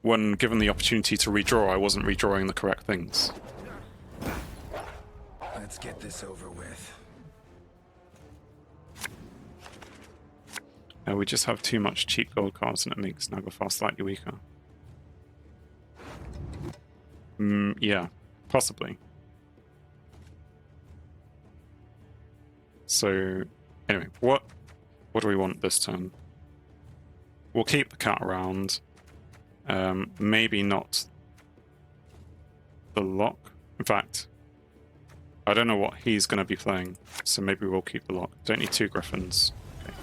when given the opportunity to redraw, I wasn't redrawing the correct things. Let's get this over with. We just have too much cheap gold cards and it makes Naglfar slightly weaker. Yeah, possibly. So, anyway, what do we want this turn? We'll keep the cat around. Maybe not the lock. In fact, I don't know what he's going to be playing, so maybe we'll keep the lock. Don't need 2 griffins. Okay.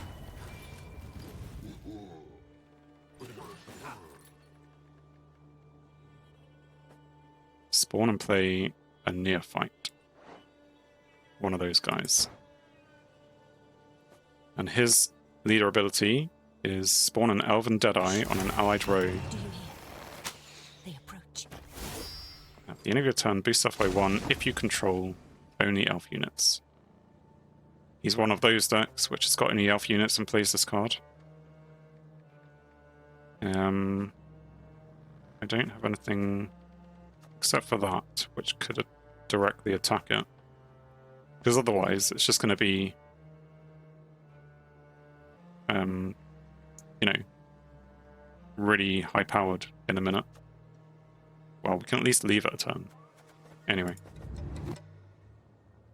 Spawn and play a neophyte. One of those guys. And his leader ability is spawn an elven deadeye on an allied row. Do you hear? They approach. At the end of your turn, boost stuff by 1 if you control only elf units. He's one of those decks which has got only elf units and plays this card. I don't have anything except for that, which could directly attack it. Because otherwise, it's just going to be, you know, really high-powered in a minute. Well, we can at least leave it a turn. Anyway.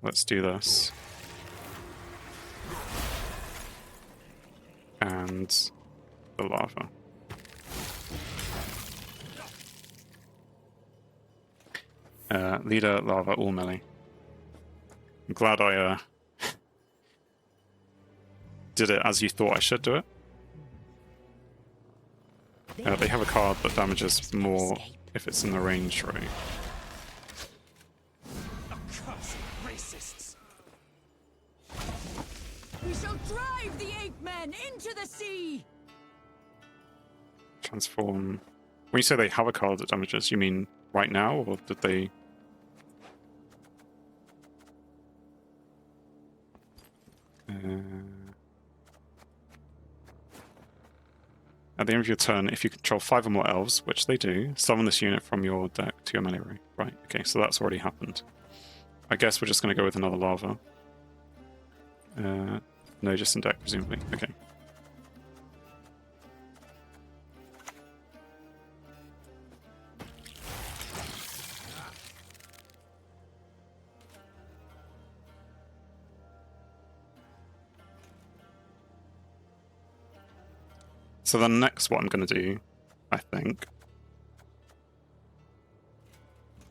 Let's do this. And the lava. Leader, lava, all melee. I'm glad I did it as you thought I should do it. They have a card that damages more if it's in the range row. Racists. We shall drive the ape men into the sea. Transform. When you say they have a card that damages, you mean right now, or did they? At the end of your turn, if you control 5 or more elves, which they do, summon this unit from your deck to your melee row. Right, okay, so that's already happened. I guess we're just going to go with another lava. No, just in deck, presumably. Okay. So then next what I'm going to do, I think,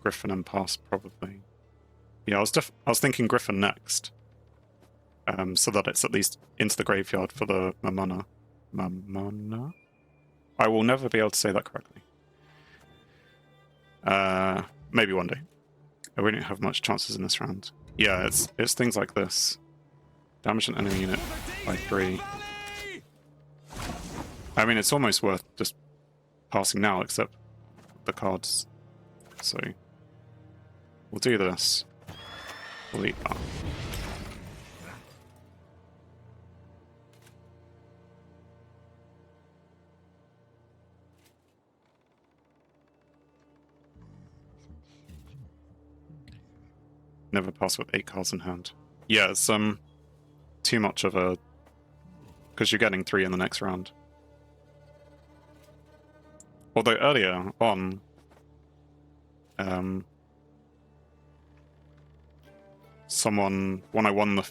Griffin and pass probably. Yeah, I was thinking Griffin next, so that it's at least into the graveyard for the Mamona. Mamona? I will never be able to say that correctly. Maybe one day. I won't have much chances in this round. Yeah, it's things like this. Damage an enemy unit by 3. I mean, it's almost worth just passing now, except the cards. So, we'll do this. We'll eat that. Never pass with 8 cards in hand. Yeah, it's too much of a... because you're getting 3 in the next round. Although earlier on, someone, when I won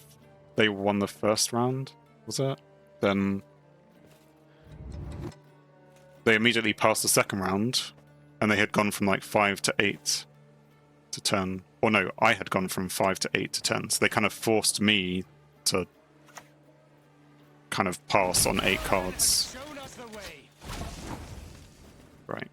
they won the first round, was it? Then they immediately passed the second round, and they had gone from like 5 to 8 to 10. Or no, I had gone from 5 to 8 to 10. So they kind of forced me to kind of pass on 8 cards. Right.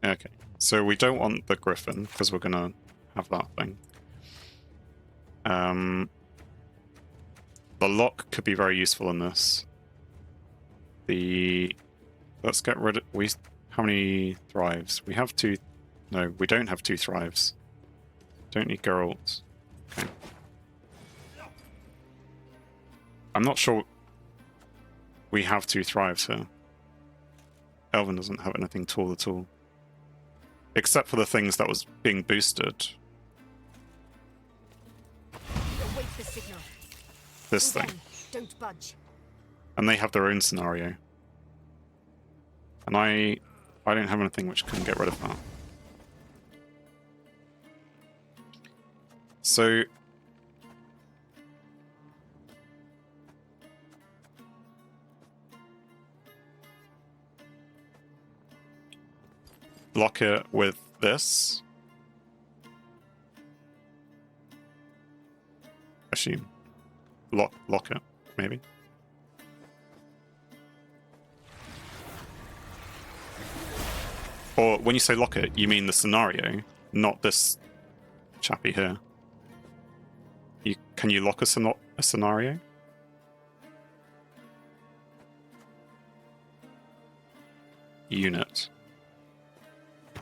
Okay, so we don't want the Griffin, because we're going to have that thing. The lock could be very useful in this. Let's get rid of how many thrives? We have 2. No, we don't have 2 thrives. Don't need Geralt. Okay. I'm not sure we have 2 thrives here. Elven doesn't have anything tall at all. Except for the things that was being boosted. Await the signal. This Hold thing. on. Don't budge. And they have their own scenario. And I don't have anything which can get rid of that. So block it with this. Assume. Lock it, maybe. Or when you say lock it, you mean the scenario, not this chappy here. Can you lock a scenario? Unit.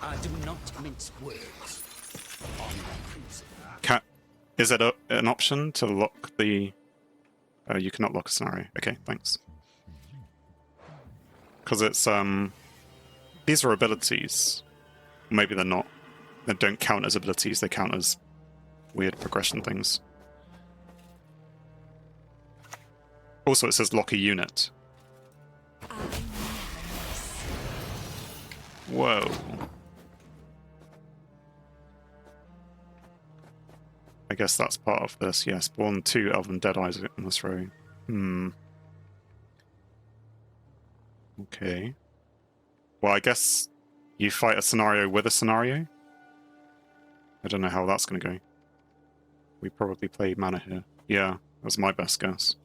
I do not mince words. Is it an option to lock the... you cannot lock a scenario. Okay, thanks. Because it's... These are abilities. Maybe they're not. They don't count as abilities, they count as weird progression things. Also, it says lock a unit. Whoa. I guess that's part of this. Yes, spawn 2 Elven Deadeyes in this row. Okay. Well, I guess you fight a scenario with a scenario? I don't know how that's going to go. We probably play mana here. Yeah, that's my best guess.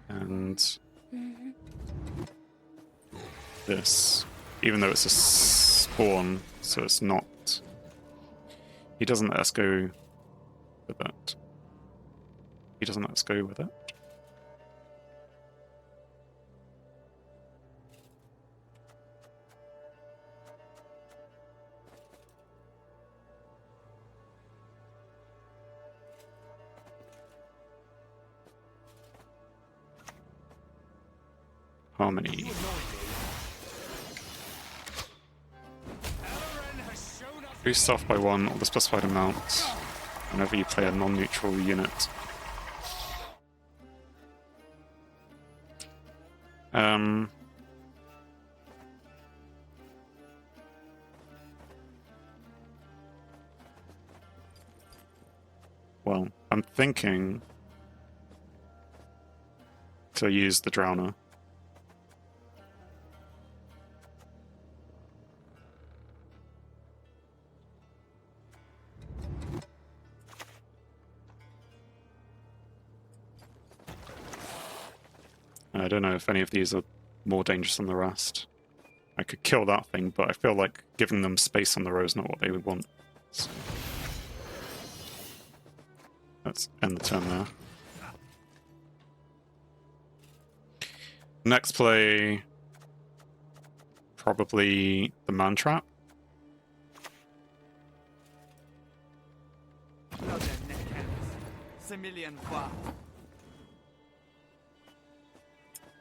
And this, even though it's a spawn, so it's not... He doesn't let us go with it. He doesn't let us go with it. Harmony. Boost off by 1 or the specified amount whenever you play a non-neutral unit. Well, I'm thinking to use the Drowner. I don't know if any of these are more dangerous than the rest. I could kill that thing, but I feel like giving them space on the row is not what they would want. So let's end the turn there. Next play, probably the Man Trap.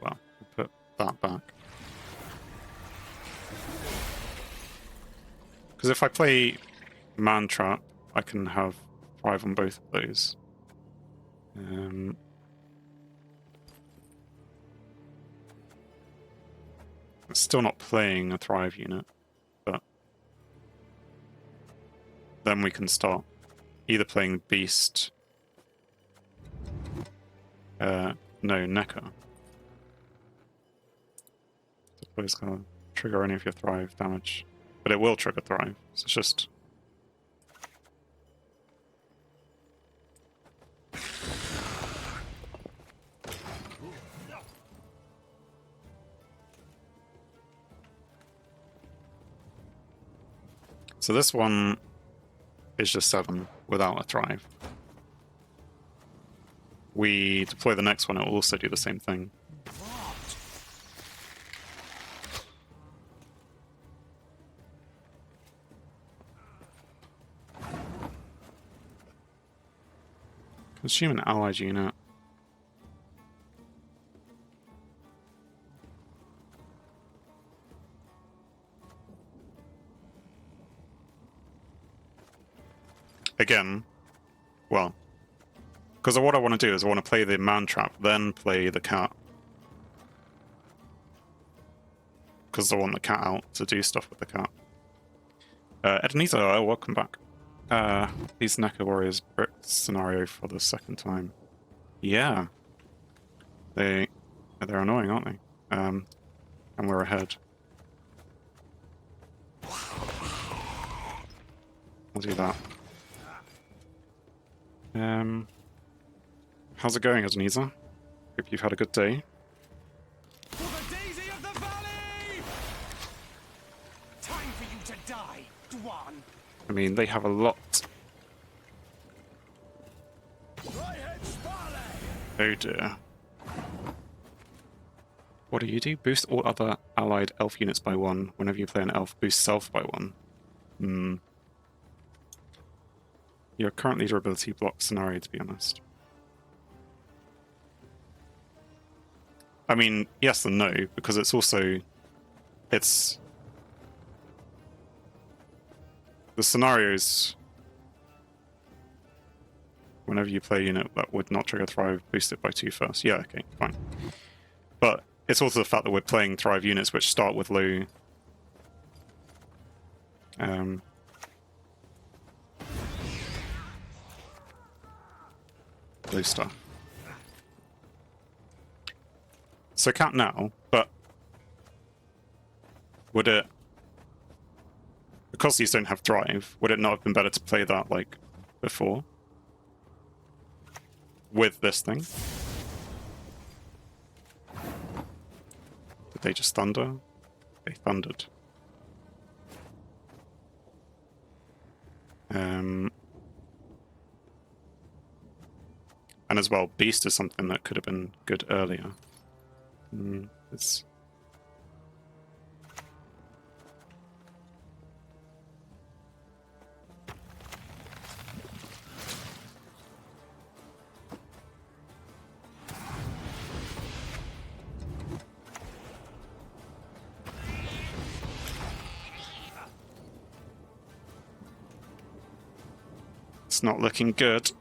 Well, we'll put that back. Because if I play Man Trap, I can have 5 on both of those. It's still not playing a Thrive unit, but then we can start either playing Beast. No, Necker. It's going to trigger any of your Thrive damage. But it will trigger Thrive, so it's just... So this one is just 7 without a thrive. We deploy the next one, it will also do the same thing. Consume an allied unit. Again, well, because what I want to do is I want to play the man trap, then play the cat. Because I want the cat out to do stuff with the cat. Edenisa, welcome back. These Necker Warriors bricked scenario for the second time. Yeah. They're annoying, aren't they? And we're ahead. I'll do that. How's it going, Edenisa? Hope you've had a good day. For the daisy of the valley! Time for you to die, Dwan. I mean, they have a lot. Oh dear. What do you do? Boost all other allied elf units by 1. Whenever you play an elf, boost self by 1. Your current leader ability blocks scenario, to be honest. I mean, yes and no, because it's also... It's... The scenarios... Whenever you play a unit that would not trigger Thrive, boost it by 2 first. Yeah, okay, fine. But it's also the fact that we're playing Thrive units which start with low... low stuff. So cat now, but... Would it... Because these don't have Thrive, would it not have been better to play that, like, before? With this thing? Did they just thunder? They thundered. And as well, Beast is something that could have been good earlier. It's... It's not looking good.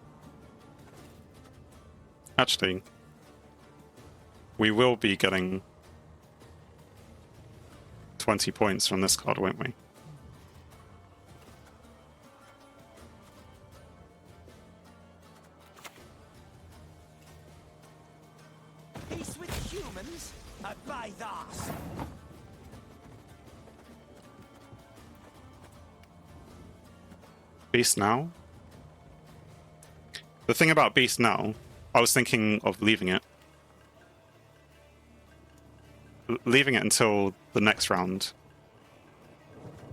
Actually, we will be getting 20 points from this card, won't we? Peace with humans? I buy that. Beast now? The thing about Beast now, I was thinking of leaving it. Leaving it until the next round.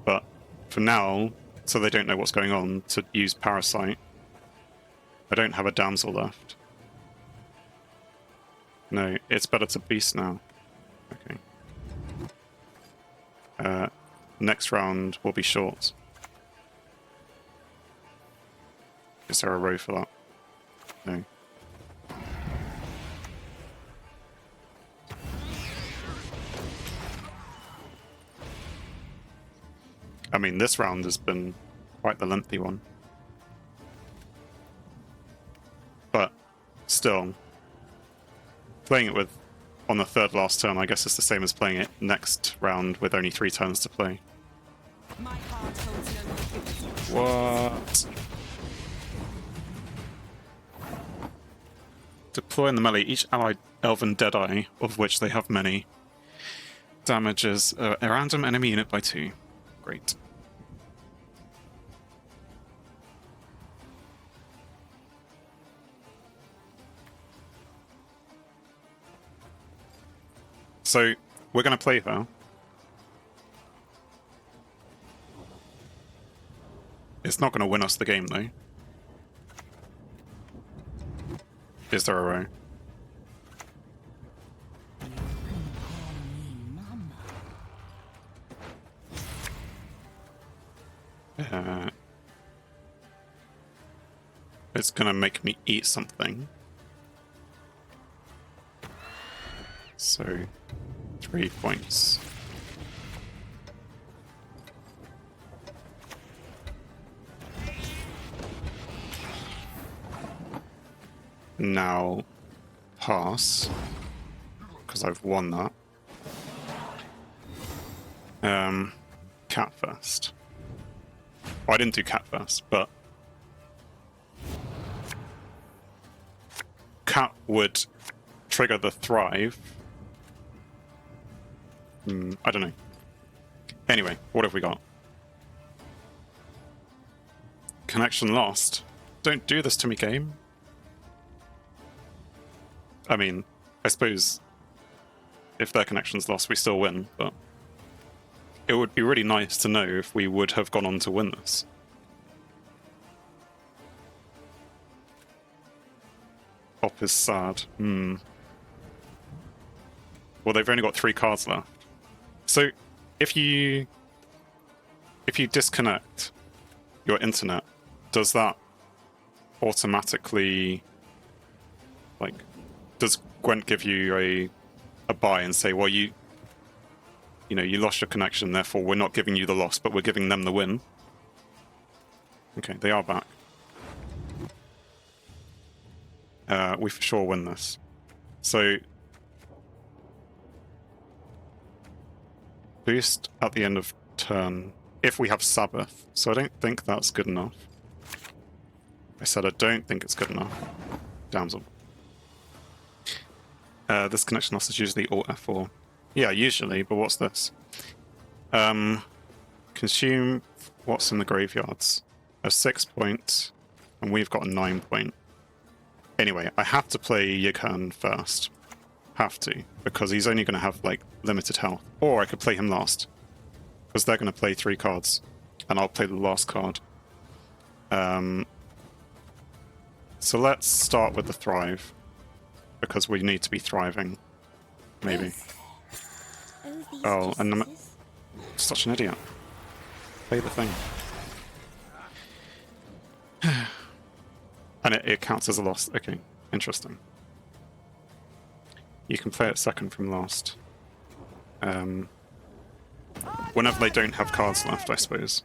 But for now, so they don't know what's going on, to use Parasite. I don't have a damsel left. No, it's better to Beast now. Okay. Next round will be short. Is there a row for that? No. I mean, this round has been quite the lengthy one. But still, playing it with on the third last turn, I guess it's the same as playing it next round with only 3 turns to play. My heart holds no misgivings. What? Deploy in the melee each allied elven deadeye, of which they have many, damages a random enemy unit by 2. Great. So, we're going to play her. It's not going to win us the game, though. Is there a row? It's gonna make me eat something. So, 3 points. Now, pass, because I've won that. Cat first. Well, I didn't do cat first, but cat would trigger the thrive. I don't know. Anyway, what have we got? Connection lost. Don't do this to me, game. I mean, I suppose if their connection's lost, we still win, but it would be really nice to know if we would have gone on to win this. Op is sad. Well, they've only got 3 cards left. So, if you disconnect your internet, does that automatically, like, does Gwent give you a buy and say, well, you lost your connection, therefore we're not giving you the loss, but we're giving them the win? Okay, they are back. We for sure win this. So, boost at the end of turn if we have Sabbath. So I don't think that's good enough. I said I don't think it's good enough. Damsel. This connection loss is usually Alt F4. Yeah, usually, but what's this? Consume what's in the graveyards. A 6 point, and we've got a 9 point. Anyway, I have to play Yighan first. Have to, because he's only going to have, like, limited health. Or I could play him last, because they're going to play 3 cards, and I'll play the last card. So let's start with the Thrive, because we need to be thriving. Maybe. Oh, and I'm such an idiot. Play the thing. And it counts as a loss. Okay, interesting. You can play it second from last. Whenever they don't have cards left, I suppose.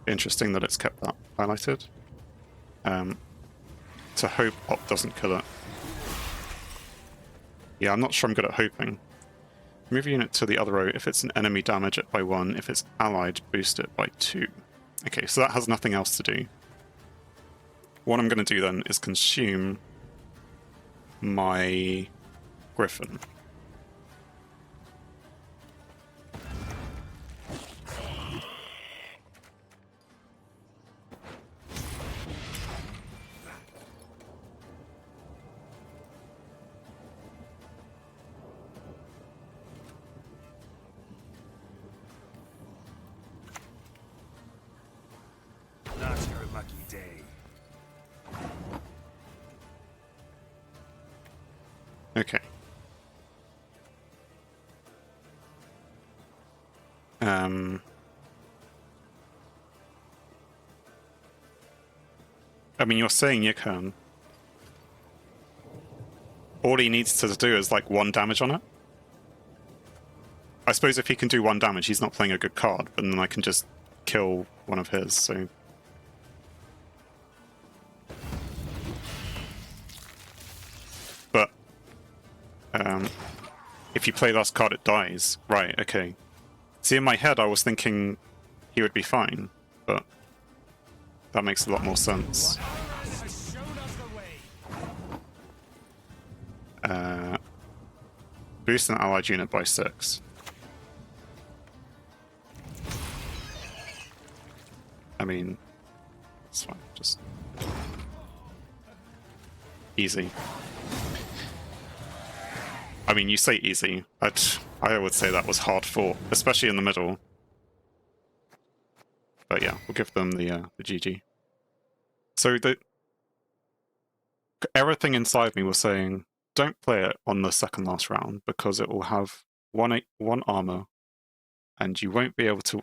Interesting that it's kept that highlighted. To hope Op doesn't kill it. Yeah, I'm not sure I'm good at hoping. Move a unit to the other row. If it's an enemy, damage it by 1. If it's allied, boost it by 2. Okay, so that has nothing else to do. What I'm going to do then is consume my Griffin. Not your lucky day. Okay. I mean, you're saying Yighan. All he needs to do is, like, 1 damage on it. I suppose if he can do 1 damage, he's not playing a good card, but then I can just kill one of his, so... But... if you play last card, it dies. Right, okay. See, in my head, I was thinking he would be fine, but... that makes a lot more sense. Boost an allied unit by 6. I mean, it's fine, just easy. I mean, you say easy. I would say that was hard fought, especially in the middle. But yeah, we'll give them the GG. So everything inside me was saying, don't play it on the second last round because it will have one armor, and you won't be able to,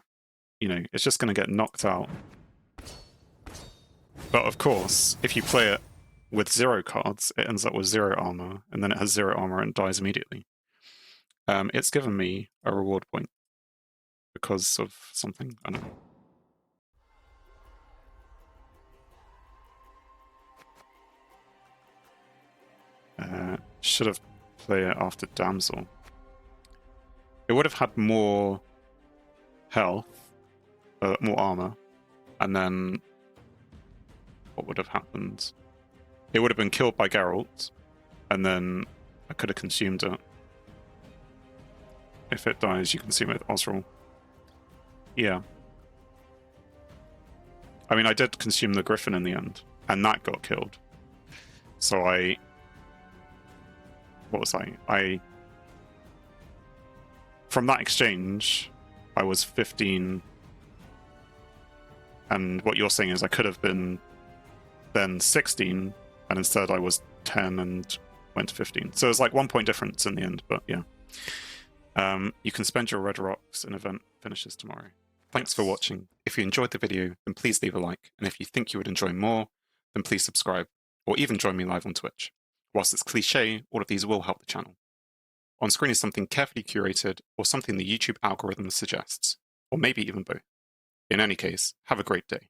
you know, it's just going to get knocked out. But of course, if you play it with 0 cards, it ends up with 0 armor, and then it has 0 armor and dies immediately. It's given me a reward point because of something, I don't know. Should have played it after Damsel. It would have had more health, more armor, and then what would have happened? It would have been killed by Geralt, and then I could have consumed it. If it dies, you consume it with Osral. Yeah. I mean, I did consume the Griffin in the end, and that got killed. So what was I? From that exchange, I was 15, and what you're saying is I could have been then 16, and instead I was 10 and went to 15. So it's like 1 point difference in the end, but yeah. You can spend your red rocks in event finishes tomorrow. Thanks for watching. If you enjoyed the video, then please leave a like, and if you think you would enjoy more, then please subscribe, or even join me live on Twitch. Whilst it's cliche, all of these will help the channel. On screen is something carefully curated, or something the YouTube algorithm suggests, or maybe even both. In any case, have a great day.